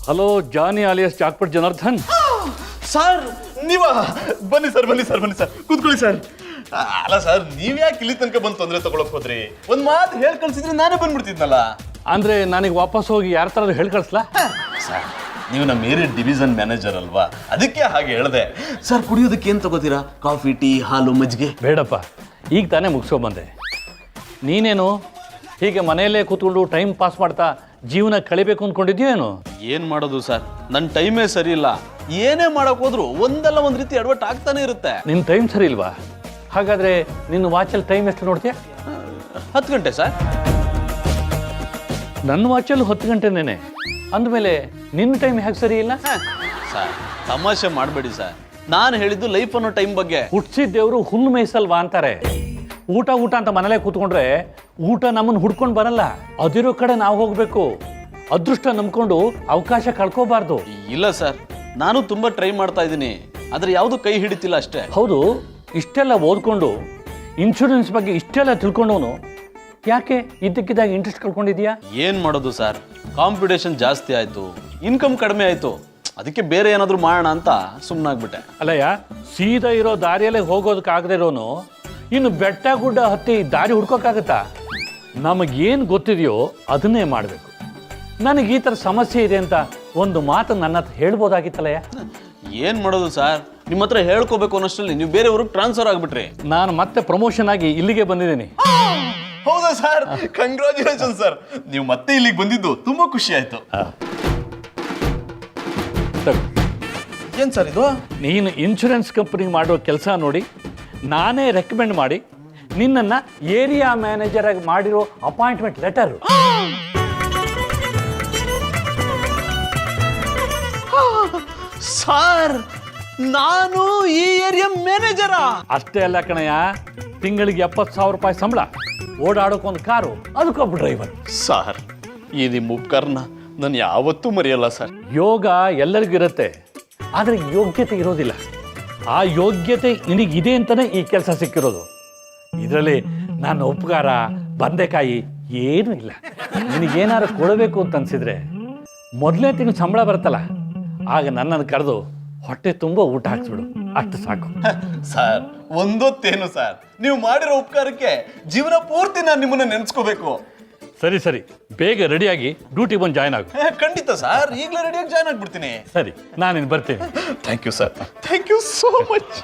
Hello ಜಾನಿ alias ಜಾಕ್ಪಟ್ Janardhan. Sir ನೀವಾ? ಬನ್ನಿ sir ಕೂತ್ಕೊಳ್ಳಿ ಸರ್. ಅಲ್ಲ ಸರ್, ನೀವ್ ಯಾಕೆ ಇಲ್ಲಿ ತನಕ ಬಂದು ತೊಂದರೆ ತಗೊಳಕ್ ಹೋದ್ರಿ? ಒಂದ್ ಮಾತು ಹೇಳಿ ಕಳ್ಸಿದ್ರೆ ನಾನೇ ಬಂದ್ಬಿಡ್ತಿದ್ನಲ್ಲ. ಅಂದ್ರೆ ನನಗೆ ವಾಪಸ್ ಹೋಗಿ ಯಾರ ಥರ ಹೇಳಿ ಕಳಿಸ್ಲಾ? ಸರ್, ನೀವು ನಮ್ಮ ಏರಿಯಾ ಡಿವಿಷನ್ ಮ್ಯಾನೇಜರ್ ಅಲ್ವಾ, ಅದಕ್ಕೆ ಹಾಗೆ ಹೇಳ್ದೆ. ಸರ್, ಕುಡಿಯೋದಕ್ಕೆ ಏನ್ ತಗೋತೀರಾ? ಕಾಫಿ, ಟೀ, ಹಾಲು, ಮಜ್ಜಿಗೆ? ಬೇಡಪ್ಪ, ಈಗ ತಾನೇ ಮುಗಿಸ್ಕೊಂಬಂದೆ. ನೀನೇನು ಹೀಗೆ ಮನೆಯಲ್ಲೇ ಕೂತ್ಕೊಂಡು ಟೈಮ್ ಪಾಸ್ ಮಾಡ್ತಾ ಜೀವನ ಕಳಿಬೇಕು ಅಂದ್ಕೊಂಡಿದ್ಯೋ ಏನು? ಏನ್ ಮಾಡೋದು ಸರ್, ನನ್ನ ಟೈಮೇ ಸರಿ ಇಲ್ಲ. ಏನೇ ಮಾಡಕ್ ಹೋದ್ರು ಒಂದಲ್ಲ ಒಂದ್ ರೀತಿ ಎಡವಟ್ ಆಗ್ತಾನೆ ಇರುತ್ತೆ. ನಿನ್ನ ಟೈಮ್ ಸರಿ ಇಲ್ವಾ? ಹಾಗಾದ್ರೆ ನಿನ್ನ ವಾಚಲ್ಲಿ ಟೈಮ್ ಎಷ್ಟು ನೋಡ್ತೀಯ? 10 ಗಂಟೆ ಸರ್. ನನ್ನ ವಾಚಲ್ಲಿ 10 ಗಂಟೆನೇನೆ ಅಂದಮೇಲೆ ನಿನ್ನ ಟೈಮ್ ಹೇಗೆ ಸರಿ ಇಲ್ಲ? ಸರ್, ತಮಾಷೆ ಮಾಡಬೇಡಿ ಸರ್. ನಾನು ಹೇಳಿದ್ದು ಲೈಫ್ ಅನ್ನೋ ಟೈಮ್ ಬಗ್ಗೆ. ಹುಟ್ಟಿಸಿದ್ದೇವರು ಹುಲ್ಲು ಮೇಯಿಸಲ್ವಾ ಅಂತಾರೆ. ಊಟ ಅಂತ ಮನೇಲೆ ಕೂತ್ಕೊಂಡ್ರೆ ಊಟ ನಮ್ಮನ್ನು ಹುಡ್ಕೊಂಡು ಬರಲ್ಲ. ಅದಿರೋ ಕಡೆ ನಾವು ಹೋಗ್ಬೇಕು. ಅದೃಷ್ಟ ನಂಬ್ಕೊಂಡು ಅವಕಾಶ ಕಳ್ಕೋಬಾರ್ದು. ಇಲ್ಲ ಸರ್, ನಾನು ತುಂಬಾ ಟ್ರೈ ಮಾಡ್ತಾ ಇದ್ದೀನಿ, ಆದ್ರೆ ಯಾವುದು ಕೈ ಹಿಡಿತಿಲ್ಲ ಅಷ್ಟೇ. ಹೌದು, ಇಷ್ಟೆಲ್ಲ ಓದ್ಕೊಂಡು ಇನ್ಶೂರೆನ್ಸ್ ಬಗ್ಗೆ ಇಷ್ಟೆಲ್ಲ ತಿಳ್ಕೊಂಡವನು ಯಾಕೆ ಇದ್ದಕ್ಕಿದ್ದಾಗ ಇಂಟ್ರೆಸ್ಟ್ ಕಳ್ಕೊಂಡಿದ್ಯಾ? ಏನ್ ಮಾಡೋದು ಸರ್, ಕಾಂಪಿಟೇಷನ್ ಜಾಸ್ತಿ ಆಯ್ತು, ಇನ್ಕಮ್ ಕಡಿಮೆ ಆಯ್ತು. ಅದಕ್ಕೆ ಬೇರೆ ಏನಾದ್ರು ಮಾಡೋಣ ಅಂತ ಸುಮ್ಮನಾಗ್ಬಿಟ್ಟೆ. ಅಲ್ಲಯ್ಯ, ಸೀದಾ ಇರೋ ದಾರಿಯಲ್ಲೇ ಹೋಗೋದಕ್ಕಾಗದೇ ಇರೋನು ಇನ್ನು ಬೆಟ್ಟ ಗುಡ್ಡ ಹತ್ತಿ ದಾರಿ ಹುಡ್ಕೋಕ್ಕಾಗತ್ತಾ? ನಮಗೇನು ಗೊತ್ತಿದೆಯೋ ಅದನ್ನೇ ಮಾಡಬೇಕು. ನನಗೆ ಈ ಥರ ಸಮಸ್ಯೆ ಇದೆ ಅಂತ ಒಂದು ಮಾತು ನನ್ನ ಹತ್ರ ಹೇಳ್ಬೋದಾಗಿತ್ತಲ್ಲಯ್ಯ. ಏನ್ ಮಾಡೋದು ಸರ್, ನಿಮ್ಮ ಹತ್ರ ಹೇಳ್ಕೋಬೇಕು ಅನ್ನೋಷ್ಟರಲ್ಲಿ ನೀವು ಬೇರೆ ಊರಿಗೆ ಟ್ರಾನ್ಸ್ಫರ್ ಆಗ್ಬಿಟ್ರಿ. ನಾನು ಮತ್ತೆ ಪ್ರಮೋಷನ್ ಆಗಿ ಇಲ್ಲಿಗೆ ಬಂದಿದ್ದೀನಿ. ಹೌದಾ ಸರ್? ಕಂಗ್ರಾಚುಲೇಷನ್ ಸರ್, ನೀವು ಮತ್ತೆ ಇಲ್ಲಿಗೆ ಬಂದಿದ್ದು ತುಂಬಾ ಖುಷಿ ಆಯ್ತು. ಏನ್ ಸರ್ ಇದು? ನೀನು ಇನ್ಶೂರೆನ್ಸ್ ಕಂಪ್ನಿಗೆ ಮಾಡೋ ಕೆಲಸ ನೋಡಿ ನಾನೇ ರೆಕಮೆಂಡ್ ಮಾಡಿ ನಿನ್ನನ್ನು ಏರಿಯಾ ಮ್ಯಾನೇಜರ್ ಆಗಿ ಮಾಡಿರೋ ಅಪಾಯಿಂಟ್ಮೆಂಟ್ ಲೆಟರ್. ಸರ್, ನಾನು ಈ ಏರಿಯಾ ಮ್ಯಾನೇಜರ? ಅಷ್ಟೇ ಅಲ್ಲ ಕಣಯ್ಯ, ತಿಂಗಳಿಗೆ 70,000 ರೂಪಾಯಿ ಸಂಬಳ, ಓಡಾಡೋಕೊಂದು ಕಾರು, ಅದಕ್ಕೊಬ್ಬ ಡ್ರೈವರ್. ಸರ್, ಈ ನಿಮ್ಮ ಉಪಕರಣ ನಾನು ಯಾವತ್ತೂ ಮರೆಯಲ್ಲ ಸರ್. ಯೋಗ ಎಲ್ಲರಿಗಿರುತ್ತೆ, ಆದರೆ ಯೋಗ್ಯತೆ ಇರೋದಿಲ್ಲ. ಆ ಯೋಗ್ಯತೆ ನಿನಗಿದೆ ಅಂತಲೇ ಈ ಕೆಲಸ ಸಿಕ್ಕಿರೋದು. ಇದರಲ್ಲಿ ನನ್ನ ಉಪಕಾರ ಬಂದೆಕಾಯಿ ಏನೂ ಇಲ್ಲ. ನಿನಗೇನಾದ್ರು ಕೊಡಬೇಕು ಅಂತ ಅನ್ಸಿದ್ರೆ ಮೊದಲನೇ ತಿಂಗಳು ಸಂಬಳ ಬರುತ್ತಲ್ಲ, ಆಗ ನನ್ನನ್ನು ಕರೆದು ಹೊಟ್ಟೆ ತುಂಬ ಊಟ ಹಾಕ್ಸ್ಬಿಡು, ಅಷ್ಟು ಸಾಕು. ಸರ್, ಒಂದೊತ್ತೇನು ಸರ್, ನೀವು ಮಾಡಿರೋ ಉಪಕಾರಕ್ಕೆ ಜೀವನ ಪೂರ್ತಿ ನಾನು ನಿಮ್ಮನ್ನ ನೆನೆಸ್ಕೋಬೇಕು. ಸರಿ, ಬೇಗ ರೆಡಿಯಾಗಿ ಡ್ಯೂಟಿ ಬಂದು ಜಾಯ್ನ್ ಆಗು. ಖಂಡಿತ ಸರ್, ಈಗಲೇ ರೆಡಿಯಾಗಿ ಜಾಯ್ನ್ ಆಗ್ಬಿಡ್ತೀನಿ. ಸರಿ, ನಾನಿನ್ನು ಬರ್ತೀನಿ. Thank you sir, thank you so much.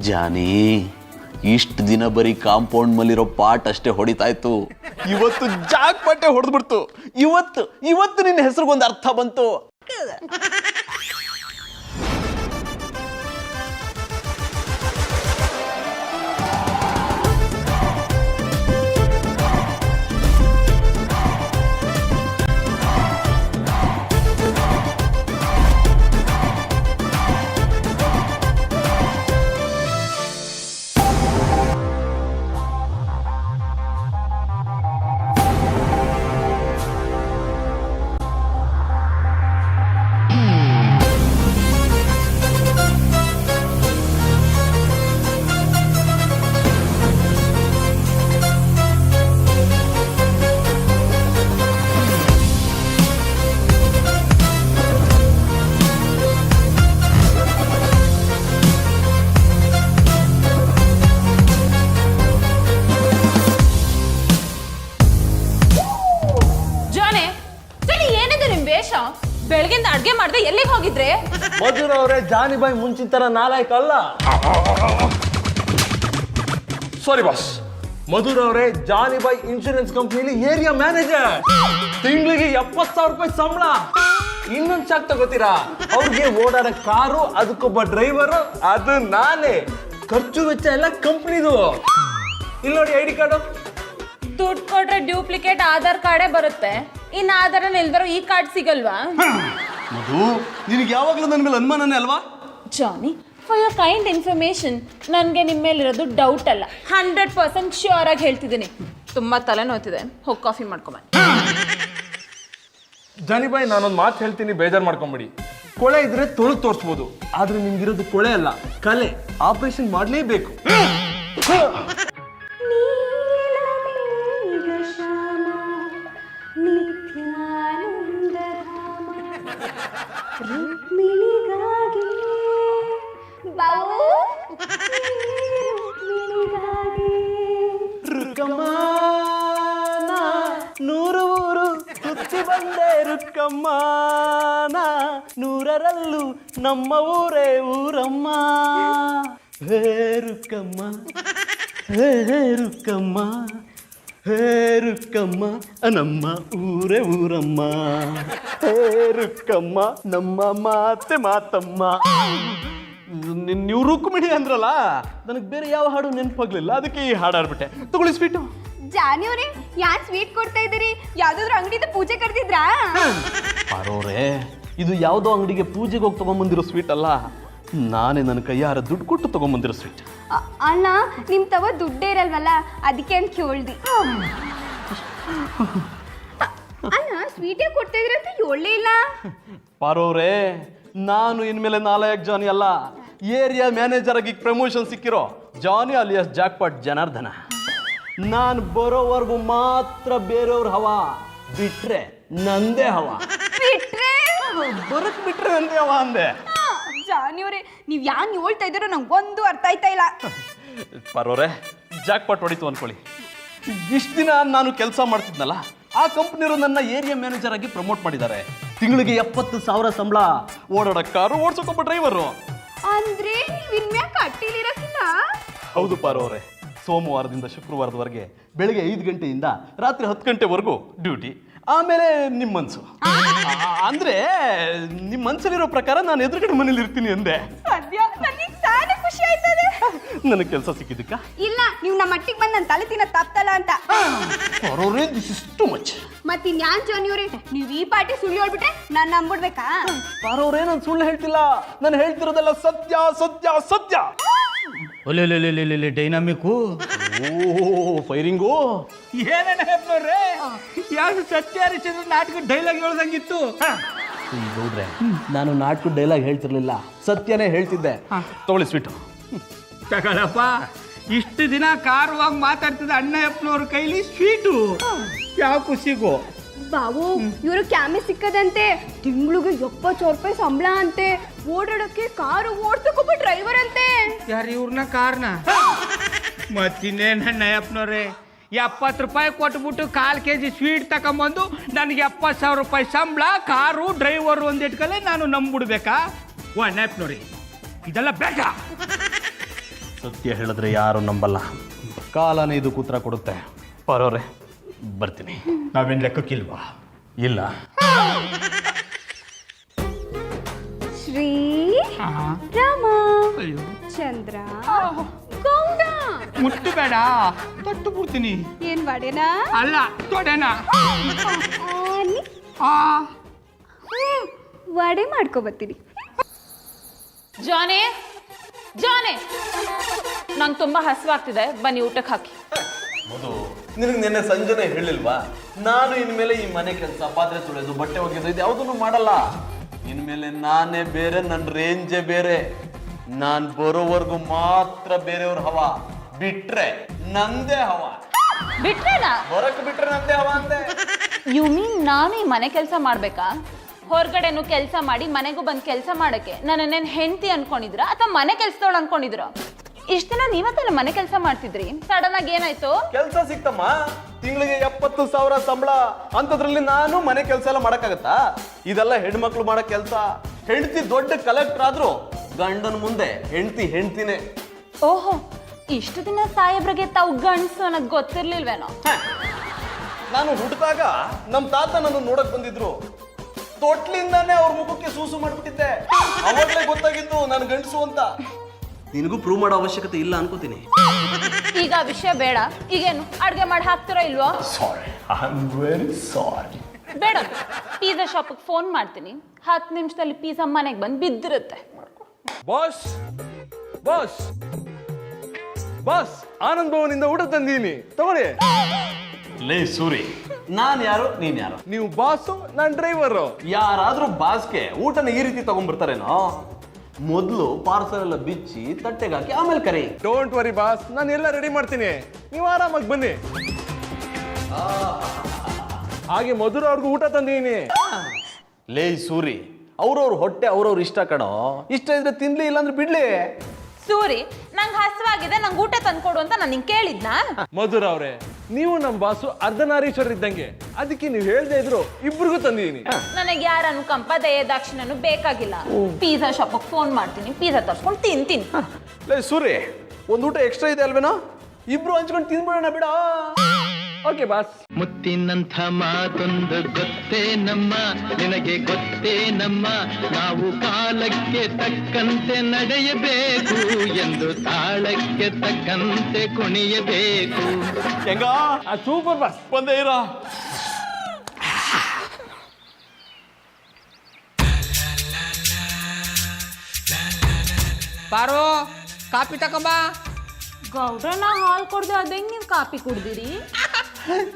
Johnny, ಇಷ್ಟು ದಿನ ಬರೀ ಕಾಂಪೌಂಡ್ ಮೇಲಿರೋ ಪಾಟ್ ಅಷ್ಟೇ ಹೊಡಿತಾ ಇತ್ತು, ಇವತ್ತು ಜಾಕ್ ಪಟ್ಟೆ ಹೊಡೆದ್ಬಿಡ್ತು. ಇವತ್ತು ನಿನ್ನ ಹೆಸರಿಗೊಂದು ಅರ್ಥ ಬಂತು. ಬೆಳಗಿಂದ ಅಡ್ಗೆ ಮಾಡ್ದೆ, ಎಲ್ಲಿಗೆ ಹೋಗಿದ್ರೆ? ಮಧುರ್ ಅವರೇ, ಜಾನಿ ಬಾಯ್ ಮುಂಚಿನ ತರ ನಾಲಾಯಕ ಅಲ್ಲ. ಸಾರಿ ಬಾಸ್. ಮಧುರ್ ಅವರೇ, ಜಾನಿ ಬಾಯ್ ಇನ್ಶೂರೆನ್ಸ್ ಕಂಪ್ನಿಲಿ ಏರಿಯಾ ಮ್ಯಾನೇಜರ್. ತಿಂಗಳಿಗೆ 70,000 ರೂಪಾಯಿ ಸಂಬಳ. ಇನ್ನೊಂದು ಶಾಕ್ ತಗೋತೀರಾ? ಅವ್ರಿಗೆ ಓಡಾಡ ಕಾರು, ಅದಕ್ಕೊಬ್ಬ ಡ್ರೈವರ್, ಅದು ನಾನೇ. ಖರ್ಚು ವೆಚ್ಚ ಎಲ್ಲ ಕಂಪ್ನಿದು. ಇಲ್ಲಿ ನೋಡಿ ಐಡಿ ಕಾರ್ಡು. ದುಡ್ಡು ಕೊಟ್ರೆ ಡ್ಯೂಪ್ಲಿಕೇಟ್ ಆಧಾರ್ ಕಾರ್ಡೇ ಬರುತ್ತೆ, ಇನ್ನು ಆಧಾರ ನಿಲ್ದಿರೋ ಈ ಕಾರ್ಡ್ ಸಿಗಲ್ವಾ? ಮಧು, ನಿನಗೆ ಯಾವಾಗಲೂ ನನ್ನ ಮೇಲೆ ಅನುಮಾನನೇ ಅಲ್ವಾ? ಜಾನಿ, ಫಾರ್ ಯೋರ್ ಕೈಂಡ್ ಇನ್ಫಾರ್ಮೇಶನ್, ನನಗೆ ನಿಮ್ಮ ಮೇಲಿರೋದು ಡೌಟ್ ಅಲ್ಲ, 100% ಶ್ಯೂರ್ ಆಗಿ ಹೇಳ್ತಿದ್ದೀನಿ. ತುಂಬ ತಲೆನೋಯ್ತಿದೆ, ಹೋಗಿ ಕಾಫಿ ಮಾಡ್ಕೊಂಬನ್ನಿ. ಜಾನಿ ಬಾಯ್, ನಾನೊಂದು ಮಾತು ಹೇಳ್ತೀನಿ, ಬೇಜಾರು ಮಾಡ್ಕೊಂಬಿಡಿ. ಕೊಳೆ ಇದ್ರೆ ತೊಳೆದು ತೋರಿಸ್ಬೋದು, ಆದ್ರೆ ನಿಮ್ಗಿರೋದು ಕೊಳೆ ಅಲ್ಲ, ಕಲೆ. ಆಪರೇಷನ್ ಮಾಡಲೇಬೇಕು. ರುಕ್ಕಮ್ಮ ನಾ ನೂರರಲ್ಲೂ ನಮ್ಮ ಊರೇ ಊರಮ್ಮ ಹೇ ರುಕ್ಕಮ್ಮ ಹೇ ರುಕ್ಕಮ್ಮ ಹೇ ರುಕ್ಕಮ್ಮ ನಮ್ಮ ಊರೇ ಊರಮ್ಮ ಹೇ ರುಕ್ಕಮ್ಮ ನಮ್ಮ ಮಾತೆ ಮಾತಮ್ಮ. ನೀವು ರುಕ್ಮಿಣಿ ಅಂದ್ರಲ್ಲ, ನನಗೆ ಬೇರೆ ಯಾವ ಹಾಡು ನೆನಪಾಗ್ಲಿಲ್ಲ, ಅದಕ್ಕೆ ಈ ಹಾಡು ಆಡ್ಬಿಟ್ಟೆ. ತಗೊಳ್ಳಿ ಸ್ವೀಟು. ಜಾನಿಯವ್ರೆ ಯಾನ್ ಸ್ವೀಟ್ ಕೊಡ್ತಾ ಇದ್ದೀರಿ? ಯಾವ್ದಾದ್ರು ಅಂಗಡಿದ ಪೂಜೆ ಕರೆದಿದ್ರಾ? ಪಾರೋರೆ, ಇದು ಯಾವುದೋ ಅಂಗಡಿಗೆ ಪೂಜೆಗೆ ಹೋಗಿ ತಗೊಂಬಂದಿರೋ ಸ್ವೀಟ್ ಅಲ್ಲ, ನಾನೇ ನನ್ನ ಕೈಯಾರ ದುಡ್ಡು ಕೊಟ್ಟು ತಗೊಂಬಂದಿರೋ ಸ್ವೀಟ್. ಅಣ್ಣ ನಿಮ್ ತವ ದುಡ್ಡೇ ಇರಲ್ವಲ್ಲ, ಅದಕ್ಕೆ ಅಂತ ಕೇಳ್ದಿ. ಅಣ್ಣ ಸ್ವೀಟೇ ಕೊಡ್ತಾ ಇದ್ರಿ ಅಂತ ಹೇಳಲೇ ಇಲ್ಲ. ಪಾರೋರೆ, ನಾನು ಇನ್ಮೇಲೆ ನಾಲಾಯಕ್ ಜಾನಿ ಅಲ್ಲ, ಏರಿಯಾ ಮ್ಯಾನೇಜರ್ ಆಗಿ ಪ್ರಮೋಷನ್ ಸಿಕ್ಕಿರೋ ಜಾನಿ ಅಲಿಯಾಸ್ ಜಾಕ್ಪಾಟ್ ಜನಾರ್ದನ. ನಾನು ಬರೋವರೆಗೂ ಮಾತ್ರ ಬೇರೆಯವ್ರ ಹವಾ, ಬಿಟ್ರೆ ನಂದೇ ಹವಾ. ಬಿಟ್ರೆ ಬರಕ್ ಬಿಟ್ರೆ ನಂದೇ ಹವಾ ಅಂದೆ. ಜಾನಿಯವ್ರೆ ನೀವ್ ಯಾನ್ ಹೇಳ್ತಾ ಇದ್ದೀರೋ ನಂಗೆ ಒಂದು ಅರ್ಥ ಆಯ್ತಾ ಇಲ್ಲ. ಪಾರೋರೆ, ಜಾಕ್ಪಾಟ್ ಹೊಡಿತು ಅನ್ಕೊಳ್ಳಿ. ಇಷ್ಟು ದಿನ ನಾನು ಕೆಲಸ ಮಾಡ್ತಿದ್ನಲ್ಲ, ಆ ಕಂಪ್ನಿಯವರು ನನ್ನ ಏರಿಯಾ ಮ್ಯಾನೇಜರ್ ಆಗಿ ಪ್ರಮೋಟ್ ಮಾಡಿದ್ದಾರೆ. ತಿಂಗಳಿಗೆ 70,000 ಸಂಬಳ, ಓಡಾಡೋ ಕಾರು, ಓಡಿಸೋಕೊಬ್ಬ ಡ್ರೈವರು. ಅಂದ್ರೆ ನೀವ್ ಇನ್ಮ್ಯಾಗ ಕಟ್ಟಿಲಿರಕ್ಕಿಲ್ಲ? ಹೌದು ಪಾರೋರೆ, ಸೋಮವಾರದಿಂದ ಶುಕ್ರವಾರದವರೆಗೆ ಬೆಳಿಗ್ಗೆ 5 ಗಂಟೆಯಿಂದ ರಾತ್ರಿ 10 ಗಂಟೆವರೆಗೂ ಡ್ಯೂಟಿ. ಆಮೇಲೆ ನಿಮ್ಮ ಮನ್ಸು ಅಂದ್ರೆ ನಿಮ್ಮ ಮನ್ಸಲ್ಲಿರೋ ಪ್ರಕಾರ ನಾನು ಎದುರುಗಡೆ ಮನೇಲಿ ಇರ್ತೀನಿ ಅಂದೆ. ಸದ್ಯ ನನಗೆ ಸಾನೆ ಖುಷಿ ಆಯ್ತದೆ. ನನಗೆ ಕೆಲಸ ಸಿಕ್ಕಿದ್ದಕ್ಕ ಇಲ್ಲ, ನೀವು ನಮ್ಮ ಮಟ್ಟಿಗೆ ಬಂದು ನನ್ನ ತಲೆ ತಿನ್ನ ತಪ್ಪಲ್ಲ ಅಂತ. ಪಾರೋರೆ, ದಿಸ್ ಇಸ್ ಟು ಮಚ್. ಮತ್ತಿನ್ ಯಾನ್ ಜಾನಿಯವ್ರೆ ನೀವು ಈ ಪಾರ್ಟಿ ಸುಳ್ಳು ಹೇಳ್ಬಿಟ್ರೆ ನಾನು ನಂಬಿಡ್ಬೇಕಾ? ಪಾರೋರೆ, ನಾನು ಸುಳ್ಳು ಹೇಳ್ತಿಲ್ಲ, ನಾನು ಹೇಳ್ತಿರೋದೆಲ್ಲ ಸತ್ಯ ಸತ್ಯ ಸತ್ಯ. ಒಲೆ ಡೈನಾಮಿಕ್ಕು ಓ ಫೈರಿಂಗು. ಏನೇನೋಡ್ರೆ, ಯಾವ್ದು ಸತ್ಯ ಹರಿಸಿದ್ರೆ ನಾಟಕ ಡೈಲಾಗ್ ಹೇಳ್ದಂಗಿತ್ತು. ಗೌಡ್ರೆ, ನಾನು ನಾಟಕ ಡೈಲಾಗ್ ಹೇಳ್ತಿರ್ಲಿಲ್ಲ, ಸತ್ಯನೇ ಹೇಳ್ತಿದ್ದೆ. ತಗೊಳ್ಳಿ ಸ್ವೀಟು. ತಗೊಳಪ್ಪ, ಇಷ್ಟು ದಿನ ಕಾರುವಾಗಿ ಮಾತಾಡ್ತಿದ್ದ ಅಣ್ಣಯ್ಯಪ್ಪನವ್ರ ಕೈಲಿ ಸ್ವೀಟು, ಯಾವ ಖುಷಿಗೂ. ಬಾವು ಇವರು ಕ್ಯಾಮೆ ಸಿಕ್ಕದಂತೆ, ತಿಂಗ್ಳಿಗೆ 70,000 ರೂಪಾಯಿ ಸಂಬಳ ಅಂತೆ, ಓಡಾಡಕ್ಕೆ ಕಾರು ಓಡ್ಸಕ್ಕೊಬ್ಬ ಡ್ರೈವರ್ ಅಂತೆ. ಯಾರು ಇವ್ರನ್ನ ಕಾರ್ನ? ಮತ್ತಿನ್ನೇನು ಅಣ್ಣಯ್ಯಪ್ಪನವ್ರೆ, 70 ರೂಪಾಯಿ ಕೊಟ್ಬಿಟ್ಟು 1/4 kg ಸ್ವೀಟ್ ತಗೊಂಬಂದು ನನಗೆ 70,000 ರೂಪಾಯಿ ಸಂಬಳ, ಕಾರು, ಡ್ರೈವರು ಒಂದಿಟ್ಕಲೆ ನಾನು ನಂಬಿಡ್ಬೇಕಾ? ಓ ಅಣ್ಣಯ್ಯಪ್ಪನವ್ರಿ, ಇದೆಲ್ಲ ಬೇಕಾ? ಸತ್ಯ ಹೇಳಿದ್ರೆ ಯಾರು ನಂಬಲ್ಲ, ಕಾಲನೇ ಇದು ಕೂತ್ರ ಕೊಡುತ್ತೆ. ಬರೋರೆ, ಬರ್ತೀನಿ. ನಾವೇನು ಲೆಕ್ಕಕ್ಕಿಲ್ವಾ? ಇಲ್ಲ. ಶ್ರೀ ರಾಮ ಚಂದ್ರ ಗೌಡ. ಮುಟ್ಟಬೇಡ, ತೊಟ್ಟು ಬಿಡ್ತೀನಿ. ಏನ್ ಬಡೇನಾ? ಅಲ್ಲ, ತೊಡೆನಾ? ವಡೆ ಮಾಡ್ಕೊಬತ್ತೀನಿ. ಜಾನೆ ಜಾನೆ, ನಂಗೆ ತುಂಬಾ ಹಸಿವಾಗ್ತಿದೆ, ಬನ್ನಿ ಊಟಕ್ಕೆ ಹಾಕಿ. ಮಧು, ನಿನಗೆ ನಿನ್ನೆ ಸಂಜೆನೆ ಹೇಳಿಲ್ವಾ, ನಾನು ಇನ್ಮೇಲೆ ಈ ಮನೆ ಕೆಲಸ, ಪಾತ್ರೆ ತೊಳೆಯೋದು, ಬಟ್ಟೆ ಒಗೆಯೋದು ಇದು ಯಾವುದನ್ನು ಮಾಡಲ್ಲ. ಇನ್ಮೇಲೆ ನಾನೇ ಬೇರೆ, ನನ್ನ ರೇಂಜೇ ಬೇರೆ. ನಾನು ಬರೋವರೆಗೂ ಮಾತ್ರ ಬೇರೆಯವ್ರ ಹವಾ, ಬಿಟ್ರೆ ನಂದೇ ಹವಾ. ಬಿಟ್ರೇನಾ? ಬರಕ್ ಬಿಟ್ರೆ ನಂದೇ ಹವಾ ಅಂತೆ. ಯು ಮೀನ್ ನಾನು ಈ ಮನೆ ಕೆಲಸ ಮಾಡ್ಬೇಕಾ? ಹೊರಗಡೆನು ಕೆಲಸ ಮಾಡಿ ಮನೆಗೂ ಬಂದು ಕೆಲಸ ಮಾಡಕ್ಕೆ ನನ್ನನ್ನೇನು ಹೆಂಡತಿ ಅನ್ಕೊಂಡಿದ್ರ ಅಥವಾ ಮನೆ ಕೆಲಸದವಳು ಅನ್ಕೊಂಡಿದ್ರ? ಇಷ್ಟ ದಿನ ನೀವತ್ತಲ್ಲ ಮನೆ ಕೆಲಸ ಮಾಡ್ತಿದ್ರಿ, ಸಡನ್ ಆಗಿ ಏನಾಯ್ತು? ಕೆಲಸ ಸಿಕ್ತಮ್ಮ, ತಿಂಗಳಿಗೆ 70,000 ಸಂಬಳ. ಅಂತದ್ರಲ್ಲಿ ನಾನು ಮನೆ ಕೆಲಸ ಎಲ್ಲ ಮಾಡಕ್ಕಾಗತ್ತಾ? ಇದೆಲ್ಲ ಹೆಣ್ಮಕ್ಳು ಮಾಡೋ ಕೆಲಸ. ಹೆಂಡತಿ ದೊಡ್ಡ ಕಲೆಕ್ಟರ್ ಆದ್ರೂ ಗಂಡನ ಮುಂದೆ ಹೆಂಡತಿನೇ. ಓಹೋ, ಇಷ್ಟು ದಿನ ಸಾಹೇಬ್ರಿಗೆ ತಾವು ಗಂಡಸು ಅನ್ನೋದು ಗೊತ್ತಿರ್ಲಿಲ್ವೇನೋ? ನಾನು ಹುಟ್ಟಿದಾಗ ನಮ್ಮ ತಾತ ನನ್ನ ನೋಡಕ್ ಬಂದಿದ್ರು, ತೊಟ್ಲಿಂದಾನೇ ಅವ್ರ ಮುಖಕ್ಕೆ ಸೂಸು ಮಾಡ್ಬಿಟ್ಟಿದ್ದೆ. ಅವಾಗಲೇ ಗೊತ್ತಾಗಿತ್ತು ನಾನು ಗಂಡಸು ಅಂತ. ನಿನಗೂ ಪ್ರೂವ್ ಮಾಡೋ ಅವಶ್ಯಕತೆ ಇಲ್ಲ ಅನ್ಕೋತೀನಿ. ಈಗ ಆ ವಿಷಯ ಬೇಡ. ಈಗೇನು ಅಡ್ಗೆ ಮಾಡಿ ಹಾಕ್ತಿರೋ ಇಲ್ವೋ? ಸಾರಿ, ಐ ಆಮ್ ವೆರಿ ಸಾರಿ. ಬೇಡ, ಪಿಜ್ಜಾ ಶಾಪಿಗೆ ಫೋನ್ ಮಾಡ್ತೀನಿ, 10 ನಿಮಿಷದಲ್ಲಿ ಪಿಜ್ಜಾ ಮನೆಗೆ ಬಂದು ಬಿದ್ದಿರುತ್ತೆ. ಬಾಸ್ ಬಾಸ್ ಬಾಸ್, ಆನಂದ್ ಭವನಿಂದ ಊಟ ತಂದೀನಿ, ತಗೊಳ್ಳಿ. ಲೇ ಸೂರಿ, ನಾನ್ ಯಾರು ನೀನ್ ಯಾರು? ನೀವು ಬಾಸು, ನಾನು ಡ್ರೈವರು. ಯಾರಾದ್ರೂ ಬಾಸ್ಗೆ ಊಟನ ಈ ರೀತಿ ತಗೊಂಡ್ಬರ್ತಾರೇನೋ? ಮೊದಲು ಪಾರ್ಸಲ್ ಎಲ್ಲ ಬಿಚ್ಚಿ ತಟ್ಟೆಗೆ ಹಾಕಿ ಆಮೇಲೆ ಕರಿ. ಡೋಂಟ್ ವರಿ ಬಾಸ್, ನಾನು ಎಲ್ಲ ರೆಡಿ ಮಾಡ್ತೀನಿ, ನೀವು ಆರಾಮಾಗಿ ಬನ್ನಿ. ಹಾಗೆ ಮಧುರ ಅವ್ರಿಗೂ ಊಟ ತಂದೀನಿ. ಲೇ ಸೂರಿ, ಅವ್ರವ್ರ ಹೊಟ್ಟೆ ಅವ್ರವ್ರ ಇಷ್ಟ ಕಣೋ. ಇಷ್ಟ ಇದ್ರೆ ತಿನ್ಲಿ, ಇಲ್ಲಾಂದ್ರೆ ಬಿಡ್ಲಿ. ಸೂರಿ, ನಂಗೆ ಹಸಿವಾಗಿದೆ, ನಂಗೆ ಊಟ ತಂದ್ಕೊಡು ಅಂತ ನಾನು ನಿಂಗೆ ಕೇಳಿದ್ನಾ? ಮಧುರ ಅವ್ರೆ, ನೀವು ನಮ್ಮ ಬಾಸು ಅರ್ಧನಾರೀಶ್ವರ ಇದ್ದಂಗೆ, ಅದಕ್ಕೆ ನೀವು ಹೇಳ್ದೆ ಇದ್ರು ಇಬ್ರಿಗೂ ತಂದಿದ್ದೀನಿ. ನನಗೆ ಯಾರ ಅನುಕಂಪ ದಯೆ ದಾಕ್ಷಿಣ್ಯನು ಬೇಕಾಗಿಲ್ಲ. ಪಿಜ್ಜಾ ಶಾಪಿಗೆ ಫೋನ್ ಮಾಡ್ತೀನಿ, ಪಿಜ್ಜಾ ತರ್ಸ್ಕೊಂಡು ತಿಂತೀನಿ. ಲೇ ಸೂರಿ, ಒಂದು ಊಟ ಎಕ್ಸ್ಟ್ರಾ ಇದೆ ಅಲ್ವೇನೋ? ಇಬ್ರು ಹಂಚ್ಕೊಂಡು ತಿನ್ಬಿಡೋಣ ಬಿಡ. Okay boss. ಮುತ್ತಿನಂಥ ಮಾತೊಂದು ಗೊತ್ತೇ ನಮ್ಮ, ನಿನಗೆ ಗೊತ್ತೇ ನಮ್ಮ, ನಾವು ಕಾಲಕ್ಕೆ ತಕ್ಕಂತೆ ನಡೆಯಬೇಕು ಎಂದು ತಾಳಕ್ಕೆ ತಕ್ಕಂತೆ ಕುಣಿಯಬೇಕು. ಹೆಂಗ ಸೂಪರ್ ಬಾಸ್. ಬಂದೇ ಇರ. ಪಾರು ಕಾಪಿ ತಕೊಂಬಾ. ಗೌಡ್ರ ನಾ ಹಾಲು ಕೊಡ್ದೆ ಅದಂಗೆ ನೀವು ಕಾಪಿ ಕುಡ್ದಿರಿ?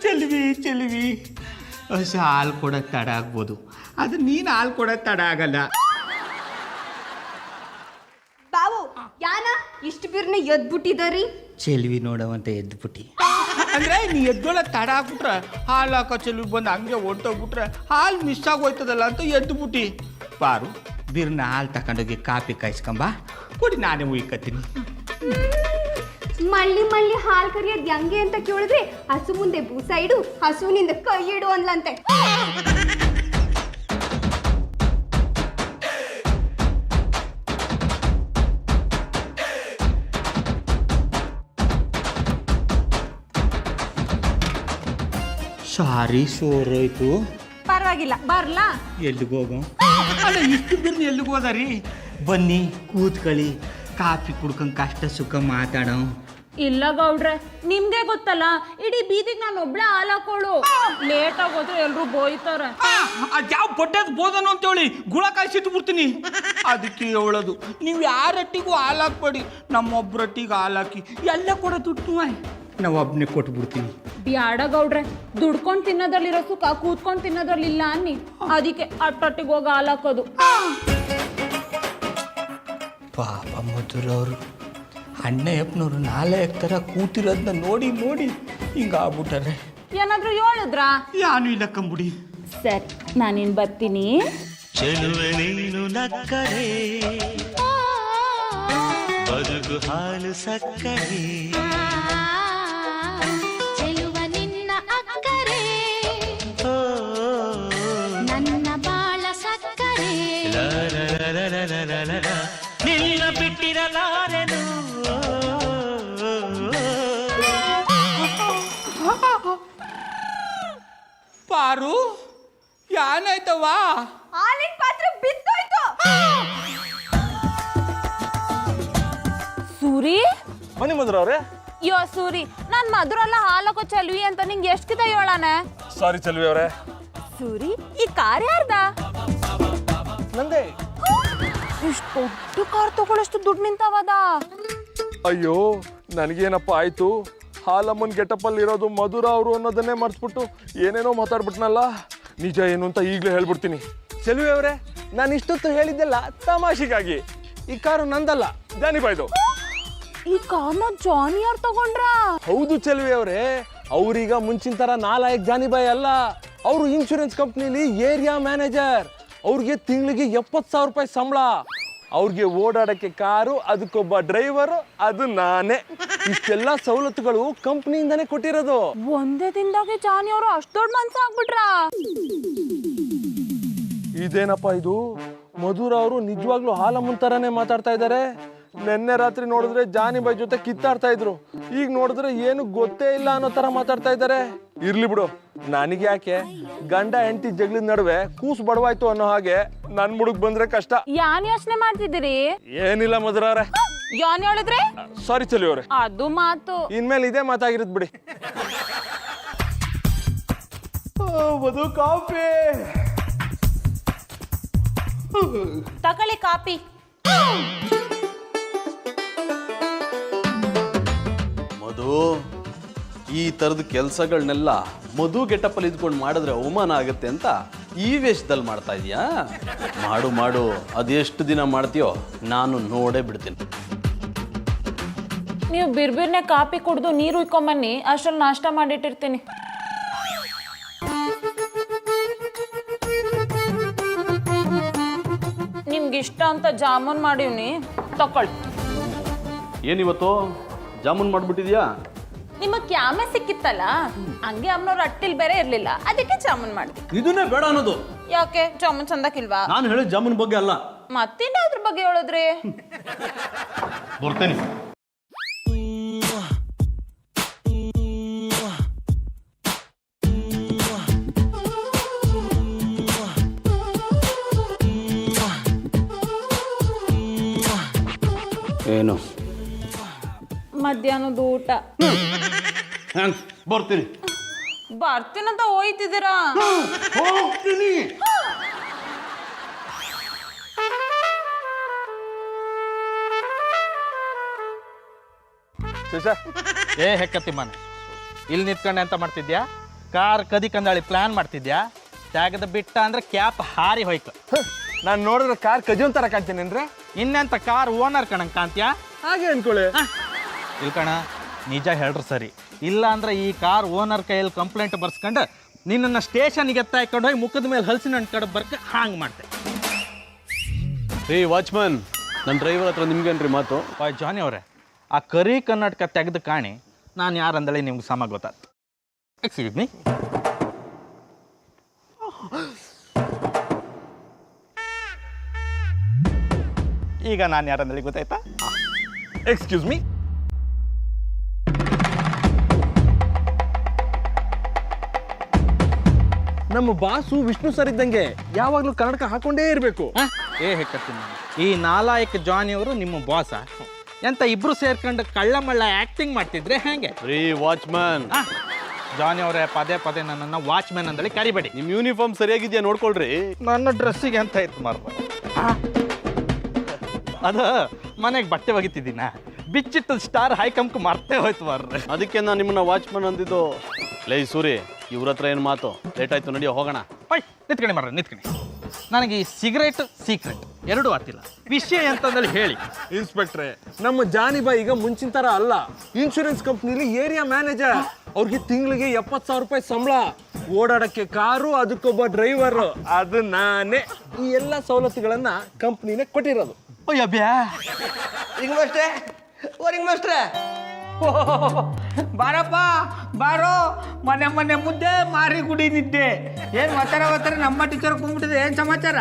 ಚೆಲ್ವಿ ಹೊಸ ಹಾಲು ಕೊಡೋಕೆ ತಡ ಆಗ್ಬೋದು, ಅದು ನೀನು ಹಾಲು ಕೊಡೋಕೆ ತಡ ಆಗಲ್ಲ. ಬಾವು ಯಾನ ಇಷ್ಟು ಬಿರ್ನೆ ಎದ್ಬಿಟ್ಟಿದಾರಿ? ಚೆಲ್ವಿ ನೋಡವಂತ ಎದ್ಬಿಟ್ಟು ಅಂದ್ರೆ ನೀ ಎದ್ದೊಳಗೆ ತಡ ಆಗ್ಬಿಟ್ರೆ ಹಾಲು ಹಾಕೋ ಚೆಲ್ವಿ ಬಂದು ಹಂಗೆ ಹೊಂಟೋಗ್ಬಿಟ್ರೆ ಹಾಲು ಮಿಸ್ ಆಗೋಯ್ತದಲ್ಲ ಅಂತ ಎದ್ಬಿಟ್ಟು. ಪಾರು ಬಿರ್ನ ಹಾಲು ತಗೊಂಡೋಗಿ ಕಾಪಿ ಕಾಯಿಸ್ಕೊಂಬ, ಕೊಡಿ ನಾನೇ ಉಯ್ಕತ್ತೀನಿ. ಮಳ್ಳಿ ಮಳ್ಳಿ ಹಾಲು ಕರಿಯೋದು ಹೆಂಗೆ ಅಂತ ಕೇಳಿದ್ರೆ ಹಸು ಮುಂದೆ ಬೂಸ ಇಡು, ಹಸುವಿನಿಂದ ಕೈ ಇಡು ಅನ್ಲಂತೆ. ಸಾರಿ ಸೋರೋಯ್ತು. ಪರವಾಗಿಲ್ಲ, ಬರ್ಲಾ? ಎಲ್ಲಿಗೆ ಹೋಗೋ? ಅಲ್ಲ ಇಷ್ಟು ಬಿರ್ನ ಎಲ್ಲಿಗೆ ಹೋದಾರಿ? ಬನ್ನಿ ಕೂತ್ಕೊಳ್ಳಿ, ಕಾಫಿ ಕುಡ್ಕೊಂಡು ಕಷ್ಟ ಸುಖ ಮಾತಾಡೋ. ಇಲ್ಲ ಗೌಡ್ರೆ, ನಿಮ್ಗೆ ಗೊತ್ತಲ್ಲ ಇಡೀ ಬೀದಿಗೆ ನಾನು ಒಬ್ಳೆ ಹಾಲು ಹಾಕೋಳು. ಲೇಟ್ ಆಗೋದ್ರೆ ಎಲ್ರು ಬೋಯ್ತಾರೆ. ಅದ್ಯಾವ ಪಟ್ಟದ ಬೋದನು ಅಂತೇಳಿ ಗುಳ ಕಾಯಿಸಿಟ್ಟು ಬಿಡ್ತೀನಿ. ಅದಕ್ಕೆ ಹೇಳೋದು, ನೀವು ಯಾರಟ್ಟಿಗೂ ಹಾಲು ಹಾಕ್ಬೇಡಿ, ನಮ್ಮೊಬ್ಬರಟ್ಟಿಗೆ ಹಾಲು ಹಾಕಿ ಎಲ್ಲ ಕೊಡೋ ದುಡ್ಡು ನಾವು ಒಬ್ಬನೇ ಕೊಟ್ಬಿಡ್ತೀನಿ. ಬ್ಯಾಡ ಗೌಡ್ರೆ, ದುಡ್ಕೊಂಡು ತಿನ್ನೋದ್ರಲ್ಲಿರೋ ಸುಖ ಕೂತ್ಕೊಂಡು ತಿನ್ನೋದ್ರಲ್ಲಿ ಇಲ್ಲ ಅನ್ನಿ. ಅದಕ್ಕೆ ಅಟ್ಟೊಟ್ಟಿಗೆ ಹೋಗಿ ಹಾಲು ಹಾಕೋದು. ಪಾಪ ಮಧುರವರು ಅಣ್ಣಯ್ಯಪ್ಪನವ್ರು ನಾಲ್ಕು ಥರ ಕೂತಿರೋದನ್ನ ನೋಡಿ ನೋಡಿ ಹಿಂಗಾಗ್ಬಿಟ್ಟಾರೆ. ಏನಾದ್ರೂ ಹೇಳಿದ್ರಾ? ಯಾನು ಇಲ್ಲ ಕಂಬುಡಿ. ಸರಿ, ನಾನಿನ್ ಬರ್ತೀನಿ. ಚೆಲುವೆ ನೀನು ನಕ್ಕರೆ ಬದುಕು ಹಾಲು ಸಕ್ಕರೆ, ಚೆಲುವ ನಿನ್ನ ಅಕ್ಕರೆ ನನ್ನ ಬಾಳ ಸಕ್ಕರೆ, ನಿನ್ನ ಬಿಟ್ಟಿರಲಾರೆನು. ಪಾರು ಯಾನಾಯ್ತವಾ? ಹಾಲಿನ ಪಾತ್ರೆ ಬಿದ್ದೋಯ್ತು. ಸೂರಿ, ಬನ್ನಿ ಮಧುರ ಅವ್ರೆ. ಯೋ ಸೂರಿ, ನಾನ್ ಮಧುರಲ್ಲ ಹಾಲಕೋ ಚೆಲ್ವಿ ಅಂತ ನಿಂಗೆ ಎಷ್ಟು ಕಿತ ಹೇಳಾನ? ಸಾರಿ ಚೆಲ್ವಿ ಅವ್ರೆ. ಸೂರಿ, ಈ ಕಾರ್ ಯಾರ್ದ? ನಂದೇ. ಇಷ್ಟು ದೊಡ್ಡ ಕಾರ್ ತಗೊಳ್ಳಷ್ಟು ದುಡ್ಡು ನಿಂತವದ? ಅಯ್ಯೋ ನನಗೇನಪ್ಪ ಆಯ್ತು, ಹಾಲಮ್ಮನ್ ಗೆಟಪ್ಪಲ್ಲಿ ಇರೋದು ಮಧುರ ಅವರು ಅನ್ನೋದನ್ನೇ ಮರ್ತ್ಬಿಟ್ಟು ಏನೇನೋ ಮಾತಾಡ್ಬಿಟ್ನಲ್ಲ. ನಿಜ ಏನು ಅಂತ ಈಗಲೇ ಹೇಳ್ಬಿಡ್ತೀನಿ. ಚೆಲುವೆ ಅವರೇ, ನಾನು ಇಷ್ಟೊತ್ತು ಹೇಳಿದ್ದೆಲ್ಲ ತಮಾಷೆಗಾಗಿ. ಈ ಕಾರು ನಂದಲ್ಲ, ಜಾನಿಬಾಯ್ದು. ಈ ಕಾರ್ನ ಜಾನಿ ಅವ್ರು ತಗೊಂಡ್ರ? ಹೌದು ಚೆಲುವೆ ಅವರೇ, ಅವ್ರೀಗ ಮುಂಚಿನ ಥರ ನಾಲಾಯಕ್ ಜಾನಿಬಾಯ್ ಅಲ್ಲ. ಅವರು ಇನ್ಶೂರೆನ್ಸ್ ಕಂಪ್ನಿಲಿ ಏರಿಯಾ ಮ್ಯಾನೇಜರ್. ಅವ್ರಿಗೆ ತಿಂಗಳಿಗೆ 70,000 ರೂಪಾಯಿ ಸಂಬಳ. ಅವ್ರಿಗೆ ಓಡಾಡಕ್ಕೆ ಕಾರು, ಅದಕ್ಕೊಬ್ಬ ಡ್ರೈವರು, ಅದು ನಾನೇ. ಇಷ್ಟೆಲ್ಲ ಸವಲತ್ತುಗಳು ಕಂಪ್ನಿಯಿಂದಾನೇ ಕೊಟ್ಟಿರೋದು. ಒಂದೇ ದಿನದಾಗೆ ಜಾನಿ ಅವರು ಅಷ್ಟು ದೊಡ್ಡ ಮನ್ಸ ಆಗ್ಬಿಟ್ರ? ಇದೇನಪ್ಪ ಇದು, ಮಧುರ ಅವರು ನಿಜವಾಗ್ಲೂ ಹಾಲಮ್ಮನ್ ಥರನೇ ಮಾತಾಡ್ತಾ ಇದ್ದಾರೆ. ನಿನ್ನೆ ರಾತ್ರಿ ನೋಡಿದ್ರೆ ಜಾನಿಬಾಯ್ ಜೊತೆ ಕಿತ್ತಾಡ್ತಾ ಇದ್ರು, ಈಗ ನೋಡಿದ್ರೆ ಏನು ಗೊತ್ತೇ ಇಲ್ಲ ಅನ್ನೋ ತರ ಮಾತಾಡ್ತಾ ಇದ್ದಾರೆ. ಇರ್ಲಿ ಬಿಡು, ನನಗೆ ಯಾಕೆ, ಗಂಡ ಹೆಂಡತಿ ಜಗಳದ ನಡುವೆ ಕೂಸು ಬಡವಾಯ್ತು ಅನ್ನೋ ಹಾಗೆ ನನ್ ಮುಡುಗ್ ಬಂದ್ರೆ ಕಷ್ಟ. ಯಾನ್ ಯೋಚನೆ ಮಾಡ್ತಿದ್ದೀರಿ? ಏನಿಲ್ಲ ಮಧುರ ಅವ್ರೆ. ಯಾನ್ ಹೇಳಿದ್ರೆ? ಸಾರಿ ಚೆಲುವೆ ಅವ್ರೆ. ಅದು ಮಾತು. ಇನ್ಮೇಲೆ ಇದೇ ಮಾತಾಗಿರೋದು ಬಿಡಿ. ಮಧು ಕಾಫಿ ತಕೊಳ್ಳಿ ಕಾಪಿ. ಮಧು, ಈ ಥರದ ಕೆಲಸಗಳನ್ನೆಲ್ಲ ಮಧು ಗೆಟಪ್ಪಲ್ಲಿ ಇದ್ಕೊಂಡು ಮಾಡಿದ್ರೆ ಅವಮಾನ ಆಗುತ್ತೆ ಅಂತ ಈ ವೇಷದಲ್ಲಿ ಮಾಡ್ತಾ ಇದೀಯಾ? ಮಾಡು ಮಾಡು, ಅದೆಷ್ಟು ದಿನ ಮಾಡ್ತೀಯೋ ನಾನು ನೋಡೇ ಬಿಡ್ತೀನಿ. ನೀವು ಬಿರ್ಬಿರ್ನೆ ಕಾಪಿ ಕುಡ್ದು ನೀರು ಉಯ್ಕೊಂಬನ್ನಿ, ಅಷ್ಟ್ರಲ್ಲಿ ನಾಷ್ಟ ಮಾಡಿಟ್ಟಿರ್ತೀನಿ. ನಿಮ್ಗೆ ಇಷ್ಟ ಅಂತ ಜಾಮೂನ್ ಮಾಡೀವ್ನಿ, ತಕೊಳ್ಳಿ. ಏನಿವತ್ತು ಜಾಮೂನ್ ಮಾಡ್ಬಿಟ್ಟಿದ್ಯಾ? ನಿಮ್ಮ ಕ್ಯಾಮೆ ಸಿಕ್ಕಿತ್ತಲ್ಲ ಹಂಗೆ ಅಮ್ಮನವ್ರ ಅಟ್ಟಿಲ್ ಬೇರೆ ಇರ್ಲಿಲ್ಲ, ಅದಕ್ಕೆ ಜಾಮೂನ್ ಮಾಡಿದೆ. ಇದನ್ನೇ ಬೇಡ ಅನ್ನೋದು. ಯಾಕೆ ಜಾಮೂನ್ ಚಂದಕ್ಕಿಲ್ವಾ? ನಾನು ಹೇಳಿದ ಜಾಮೂನ್ ಬಗ್ಗೆ ಅಲ್ಲ. ಮತ್ತಿನ್ಯಾವ್ದ್ರ ಬಗ್ಗೆ ಹೇಳಿದ್ರಿ? ಬರ್ತೇನೆ. ಏನು? ಮಧ್ಯಾಹ್ನದ ಊಟ. ಬರ್ತೀನಿ. ಬರ್ತೀನಂತ ಹೋಯ್ತಿದ್ದೀರಾ? ಹೋಗ್ತೀನಿ. ಏ ಹೆಕ್ಕತ್ತಿ ಮನೆ ಇಲ್ಲಿ ನಿಂತ್ಕೊಂಡೆ ಅಂತ ಮಾಡ್ತಿದ್ಯಾ? ಕಾರ್ ಕದಿ ಕಂದಾಳಿ ಪ್ಲಾನ್ ಮಾಡ್ತಿದ್ಯಾ? ಜಾಗದ ಬಿಟ್ಟ ಅಂದ್ರೆ ಕ್ಯಾಪ್ ಹಾರಿ ಹೋಯ್ತು. ನಾನು ನೋಡಿದ್ರೆ ಕಾರ್ ಕದಿಯೊಂತರ ಕಾಣ್ತೀನಿ ಅಂದ್ರೆ ಇನ್ನೆಂತ ಕಾರ್ ಓನರ್ ಕಣಂಗ್ ಕಾಂತ್ಯಾ? ಹಾಗೆ ಅನ್ಕೊಳ್ಳಿ. ಇಲ್ಕಣ, ನಿಜ ಹೇಳ್ರಿ ಸರಿ. ಇಲ್ಲ ಅಂದ್ರೆ ಈ ಕಾರ್ ಓನರ್ ಕೈಯಲ್ಲಿ ಕಂಪ್ಲೇಂಟ್ ಬರ್ಸ್ಕೊಂಡು ನಿನ್ನನ್ನು ಸ್ಟೇಷನ್ಗೆ ಎತ್ತಾಕೊಂಡು ಹೋಗಿ ಮುಖದ ಮೇಲೆ ಹಲಸಿನ ಹಣ್ಣು ಕಡೆ ಬರ್ಕ ಹಾಂಗ್ ಮಾಡ್ತೆ. ವಾಚ್ಮನ್, ನನ್ನ ಡ್ರೈವರ್ ಹತ್ರ ನಿಮ್ಗೇನ್ರಿ ಮಾತು? ಜಾನಿ ಅವರೇ, ಆ ಕರಿ ಕರ್ನಾಟಕ ತೆಗೆದು ಕಾಣಿ ನಾನು ಯಾರಂದಳಿ ನಿಮ್ಗೆ ಸಮ ಗೊತ್ತಾಯ್ತು. Excuse me. ಈಗ ನಾನು ಯಾರಂದಳಿ ಗೊತ್ತಾಯ್ತಾ? Excuse me. ನಮ್ಮ ಬಾಸು ವಿಷ್ಣು ಸರ್ ಇದ್ದಂಗೆ ಯಾವಾಗ್ಲೂ ಕನ್ನಡಕ ಹಾಕೊಂಡೇ ಇರಬೇಕು. ಏ ಹೆಕ್ಕತ್ತೀನಿ, ಈ ನಾಲಾಯಕ್ ಜಾನಿ ಅವರು ನಿಮ್ಮ ಬಾಸ ಎಂತ ಇಬ್ರು ಸೇರ್ಕೊಂಡು ಕಳ್ಳ ಮಳ್ಳ ಆಕ್ಟಿಂಗ್ ಮಾಡ್ತಿದ್ರೆ ಹೆಂಗೆ? ವಾಚ್ಮನ್, ಜಾನಿ ಅವರೇ, ಪದೇ ಪದೇ ನನ್ನನ್ನು ವಾಚ್ಮ್ಯಾನ್ ಅಂದಳಿ ಕರಿಬೇಡಿ. ನಿಮ್ ಯೂನಿಫಾರ್ಮ್ ಸರಿಯಾಗಿದ್ಯಾ ನೋಡ್ಕೊಳ್ರಿ. ನನ್ನ ಡ್ರೆಸ್ಸಿಗೆ ಅಂತ ಇತ್ತು ಮಾರ್ಬ. ಅದು ಮನೆಗೆ ಬಟ್ಟೆ ಒಗಿತಿದ್ದೀನ, ಬಿಚ್ಚಿಟ್ಟು ಸ್ಟಾರ್ ಹೈಕಂಕ್ ಮರ್ತೇ ಹೋಯ್ತು ಮಾರ್ರೆ. ಅದಕ್ಕೆ ನಾನು ನಿಮ್ಮನ್ನ ವಾಚ್ಮನ್ ಅಂದಿದ್ದು. ಲೈ ಸೂರಿ, ಇವ್ರ ಹತ್ರ ಏನು ಮಾತು? ಲೇಟ್ ಆಯ್ತು, ನಡಿಯೋ ಹೋಗೋಣ. ಓಯ್ ನಿಂತ್ಕಣಿ ಮಾರ್ರೆ, ನಿಂತ್ಕಣಿ. ನನಗೆ ಈ ಸಿಗರೇಟ್ ಸೀಕ್ರೆಟ್ ಎರಡೂ ಆತಿಲ್ಲ. ವಿಷಯ ಅಂತಂದಲ್ಲಿ ಹೇಳಿ. ಇನ್ಸ್ಪೆಕ್ಟ್ರೆ, ನಮ್ಮ ಜಾನಿಬಾಯಿ ಈಗ ಮುಂಚಿನ ತರ ಅಲ್ಲ. ಇನ್ಶೂರೆನ್ಸ್ ಕಂಪ್ನಿಲಿ ಏರಿಯಾ ಮ್ಯಾನೇಜರ್. ಅವ್ರಿಗೆ ತಿಂಗಳಿಗೆ 70,000 ರೂಪಾಯಿ ಸಂಬಳ, ಓಡಾಡಕ್ಕೆ ಕಾರು, ಅದಕ್ಕೊಬ್ಬ ಡ್ರೈವರ್. ಅದು ನಾನೇ. ಈ ಎಲ್ಲ ಸವಲತ್ತುಗಳನ್ನ ಕಂಪ್ನಿನೇ ಕೊಟ್ಟಿರೋದು. ಅಯ್ಯಬ್ಯಾ, ಬಾರಪ್ಪ ಬಾರೋ, ಮನೆ ಮನೆ ಮುದ್ದೆ ಮಾರಿ ಗುಡಿ ನಿದ್ದೆ. ಏನ್ ಮಾತಾಡ ನಮ್ಮ ಟೀಚರ್ ಕುಂಬಿಟ್ಟಿದೆ. ಏನ್ ಸಮಾಚಾರ?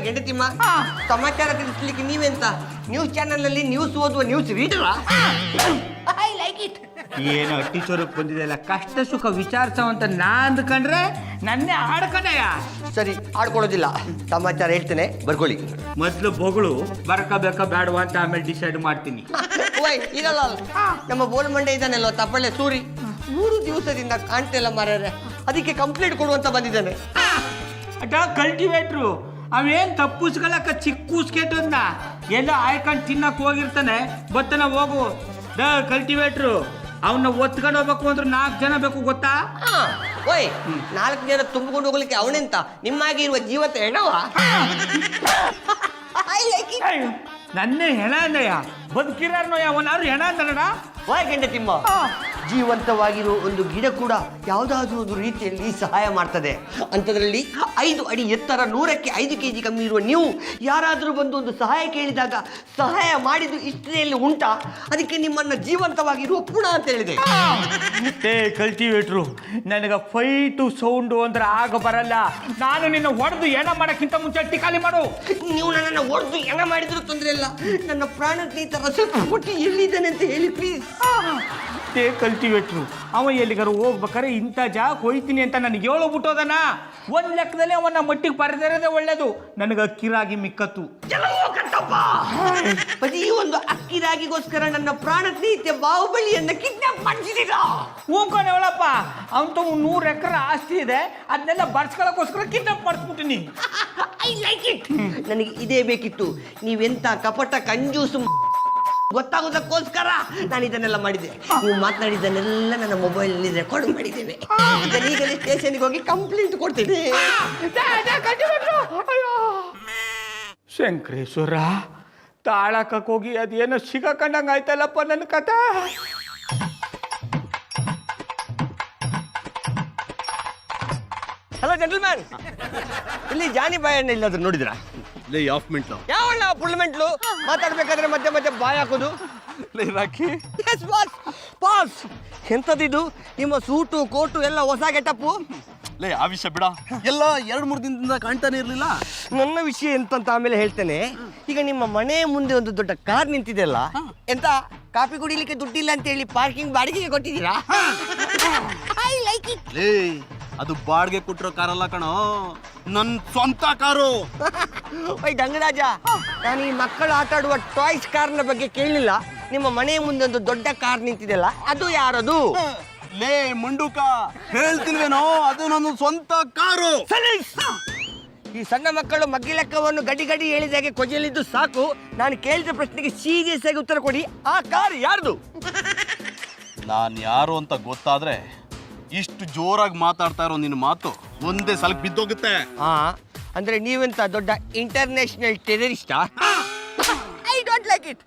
ಗೆಂಡತಿಮ್ಮ, ಸಮಾಚಾರ ತಿಳಿಸ್ಲಿಕ್ಕೆ ನೀವೆಂತ ನ್ಯೂಸ್ ಚಾನೆಲ್ ಅಲ್ಲಿ ನ್ಯೂಸ್ ಓದುವ news reader? I like it. ಏನು ಟೀಚರ್ಗೆ ಬಂದಿದೆಯಲ್ಲ, ಕಷ್ಟ ಸುಖ ವಿಚಾರಿಸೋವಂತ ನಾ ಅಂದ್ಕೊಂಡ್ರೆ ನನ್ನೇ ಆಡ್ಕೊಂಡೆಯ. ಸರಿ, ಆಡ್ಕೊಳ್ಳೋದಿಲ್ಲ. ಸಮಾಚಾರ ಹೇಳ್ತೇನೆ, ಬರ್ಕೊಳ್ಳಿ. ಮೊದ್ಲು ಬೊಗಳು ಬರ್ಕೋಬೇಕಾ ಬೇಡವಾ ಅಂತ ಆಮೇಲೆ ಡಿಸೈಡ್ ಮಾಡ್ತೀನಿ. ಇರಲ್ಲ, ನಮ್ಮ ಬೋಲ್ ಮಂಡೆ ಇದ್ದಾನೆಲ್ಲೋ ತಪ್ಪಳ್ಳೆ ಸೂರಿ, 3 ದಿವಸದಿಂದ ಕಾಣ್ತಿಲ್ಲ ಮಾರ್ಯಾರೆ. ಅದಕ್ಕೆ ಕಂಪ್ಲೇಂಟ್ ಕೊಡುವಂತ ಬಂದಿದ್ದಾನೆ. ಅಟ ಕಲ್ಟಿವೇಟ್ರು ಅವೇನ್ ತಪ್ಪುಸ್ಕೊಳಕ ಚಿಕ್ಕೂಸ್ಕೆಟನ್ನ ಎಲ್ಲ ಆಯ್ಕೊಂಡು ತಿನ್ನಕ್ ಹೋಗಿರ್ತಾನೆ. ಬತ್ತನ ಹೋಗು ಕಲ್ಟಿವೇಟ್ರು. ಅವನ್ನ ಒತ್ಕೊಂಡು ಹೋಗ್ಬೇಕು ಅಂದ್ರೆ 4 ಜನ ಬೇಕು, ಗೊತ್ತಾ? 4 ಜನ ತುಂಬಿಕೊಂಡು ಹೋಗ್ಲಿಕ್ಕೆ ಅವನೆಂತ ನಿಮ್ಮಾಗಿ ಇರುವ ಜೀವತ ಹೆಣವ? ನನ್ನೇ ಹೆಣ ಅಂದಯ್ಯ, ಬದುಕಿರಾರ್ನೋ ಯಾವನಾರು ಹೆಣ ಅಂದನಡ. ಗೆಂಡತಿಮ್ಮ, ಜೀವಂತವಾಗಿರೋ ಒಂದು ಗಿಡ ಕೂಡ ಯಾವುದಾದ್ರೂ ಒಂದು ರೀತಿಯಲ್ಲಿ ಸಹಾಯ ಮಾಡ್ತದೆ. ಅಂಥದ್ರಲ್ಲಿ 5 ಅಡಿ ಎತ್ತರ, 100ಕ್ಕೆ 5 kg ಕಮ್ಮಿ ಇರುವ ನೀವು ಯಾರಾದರೂ ಬಂದು ಒಂದು ಸಹಾಯ ಕೇಳಿದಾಗ ಸಹಾಯ ಮಾಡಿದ್ದು ಇಷ್ಟರಲ್ಲಿ ಉಂಟಾ? ಅದಕ್ಕೆ ನಿಮ್ಮನ್ನ ಜೀವಂತವಾಗಿರುವ ಪುಣ ಅಂತ ಹೇಳಿದೆ. ಕಲ್ಟಿವೇಟ್ರು, ನನಗೆ ಫೈಟು ಸೌಂಡು ಅಂದ್ರೆ ಆಗ ಬರಲ್ಲ. ನಾನು ನಿನ್ನ ಹೊಡೆದು ಎಣ ಮಾಡಕ್ಕಿಂತ ಮುಂಚೆ ಅಟ್ಟಿ ಖಾಲಿ ಮಾಡು. ನೀವು ನನ್ನನ್ನು ಹೊಡೆದು ಎಣ ಮಾಡಿದ್ರು ತೊಂದರೆ ಇಲ್ಲ. ನನ್ನ ಪ್ರಾಣ ಸ್ನೇಹಿತರ ಸ್ವಲ್ಪ ಕೊಟ್ಟು ಎಲ್ಲಿದ್ದಾನೆ ಅಂತ ಹೇಳಿ ಪ್ಲೀಸ್. ಕಲ್ಟಿವೇಟ್ರು, ಅವ ಎಲ್ಲಿಗಾರ ಹೋಗ್ಬೇಕಾರೆ ಇಂಥ ಜಾಗಕ್ಕೆ ಹೋಯ್ತೀನಿ ಅಂತ ನನಗೆ ಹೇಳೋಗ್ಬಿಟ್ಟೋದನ. ಒಂದ್ ಲೆಕ್ಕದಲ್ಲಿ ಅವನ್ನ ಮಟ್ಟಿಗೆ ಬರೆದಿರೋದೇ ಒಳ್ಳೇದು. ನನಗೆ ಅಕ್ಕಿರಾಗಿ ಮಿಕ್ಕತ್ತು. ಬರೀ ಒಂದು ಅಕ್ಕಿರಾಗಿಗೋಸ್ಕರ ನನ್ನ ಪ್ರಾಣ ಸ್ನೇಹಿತ ಬಾಹುಬಲಿಯನ್ನ ಕಿಡ್ನಾಪ್ ಮಾಡಿಸಿದೀರಾ? ಹೂಕೊಂಡವಳಪ್ಪ, ಅವನ್ 100 ಎಕರೆ ಆಸ್ತಿ ಇದೆ, ಅದನ್ನೆಲ್ಲ ಬರ್ಸ್ಕೊಳಕ್ಕೋಸ್ಕರ ಕಿಡ್ನಾಪ್ ಮಾಡಿಸ್ಬಿಟ್ಟಿನಿ. I like it. ನನಗೆ ಇದೇ ಬೇಕಿತ್ತು. ನೀವೆಂತ ಕಪಟ ಕಂಜೂಸು ಗೊತ್ತಾಗೋದಕ್ಕೋಸ್ಕರ ನಾನು ಇದನ್ನೆಲ್ಲ ಮಾಡಿದೆ. ನೀವು ಮಾತನಾಡಿದ್ದನ್ನೆಲ್ಲ ನನ್ನ ಮೊಬೈಲ್ನಲ್ಲಿ ರೆಕಾರ್ಡ್ ಮಾಡಿದ್ದೇನೆ. ಈಗಲೇ ಸ್ಟೇಷನ್ಗೆ ಹೋಗಿ ಕಂಪ್ಲೇಂಟ್ ಕೊಡ್ತೀನಿ. ಶಂಕರೇಶ್ವರ, ತಾಳಕಕ್ಕೆ ಹೋಗಿ ಅದೇನೋ ಸಿಗಕಂಡಂಗೆ ಆಯ್ತಲ್ಲಪ್ಪ ನನ್ನ ಕಥೆ. ಹಲೋ ಜೆಂಟಲ್ಮ್ಯಾನ್, ಇಲ್ಲಿ ಜಾನಿ ಬಾಯ್ ಅಣ್ಣ ಇಲ್ಲಾದ್ರೂ ನೋಡಿದ್ರಾ? ಆಫ್ ಮಿಂಟ್ಲು ಯಾವಣ್ಣ ಫುಲ್ ಮೆಂಟ್ಲು ಮಾತಾಡ್ಬೇಕಾದ್ರೆ ಮಧ್ಯೆ ಮಧ್ಯೆ ಬಾಯ್ ಹಾಕೋದು. ರಾಕಿ, ಪಾಸ್. ಎಂಥದಿದು ನಿಮ್ಮ ಸೂಟು ಕೋಟು ಎಲ್ಲ ಹೊಸ ಗೆಟಪ್ಪು? ಲೇ ಆ ವಿಷಯ ಬಿಡ, ಎಲ್ಲ 2-3 ದಿನದಿಂದ ಕಾಣ್ತಾನೆ ಇರ್ಲಿಲ್ಲ. ನನ್ನ ವಿಷಯ ಎಂತಂತ ಆಮೇಲೆ ಹೇಳ್ತೇನೆ. ಈಗ ನಿಮ್ಮ ಮನೆ ಮುಂದೆ ಒಂದು ದೊಡ್ಡ ಕಾರ್ ನಿಂತಿದೆಯಲ್ಲ, ಎಂತ ಕಾಫಿ ಕುಡಿಲಿಕ್ಕೆ ದುಡ್ಡಿಲ್ಲ ಅಂತ ಹೇಳಿ ಪಾರ್ಕಿಂಗ್ ಬಾಡಿಗೆಗೆ ಕೊಟ್ಟಿದ್ದೀರಾ? I like it. ಲೇ ಅದು ಬಾಡ್ಗೆ ಕೊಟ್ಟಿರೋ ಕಾರಲ್ಲ ಕಣೋ, ನನ್ನ ಸ್ವಂತ ಕಾರು. ಓಯ್ ದಂಗರಾಜ, ನಾನು ಈ ಮಕ್ಕಳು ಆಟ ಆಡುವ ಟಾಯ್ಸ್ ಕಾರ್ನ ಬಗ್ಗೆ ಕೇಳಲಿಲ್ಲ. ನಿಮ್ಮ ಮನೆ ಮುಂದೆ ಒಂದು ದೊಡ್ಡ ಕಾರ್ ನಿಂತಿದೆಯಲ್ಲ, ಅದು ಯಾರದು? ಲೇ ಮಂಡುಕ, ಹೇಳ್ತಿಲ್ವೇನೋ, ಅದು ನನ್ನ ಸ್ವಂತ ಕಾರು. ಈ ಸಣ್ಣ ಮಕ್ಕಳು ಮಗ್ಗಿಲೆಕ್ಕವನ್ನು ಗಡಿ ಗಡಿ ಹೇಳಿದಾಗೆ ಕೊಜಲಿದ್ದು ಸಾಕು. ನಾನು ಕೇಳಿದ ಪ್ರಶ್ನೆಗೆ ಸೀರಿಯಸ್ ಆಗಿ ಉತ್ತರ ಕೊಡಿ. ಆ ಕಾರ್ ಯಾರ್ದು? ನಾನು ಯಾರು ಅಂತ ಗೊತ್ತಾದ್ರೆ ಇಷ್ಟು ಜೋರಾಗಿ ಮಾತಾಡ್ತಾ ಇರೋ ನಿನ್ನ ಮಾತು ಒಂದೇ ಸಲ ಬಿದ್ದೋಗುತ್ತೆ. ಅಂದ್ರೆ ನೀವೆಂತ ದೊಡ್ಡ ಇಂಟರ್ನ್ಯಾಷನಲ್ ಟೆರರಿಸ್ಟಾ? I don't like it.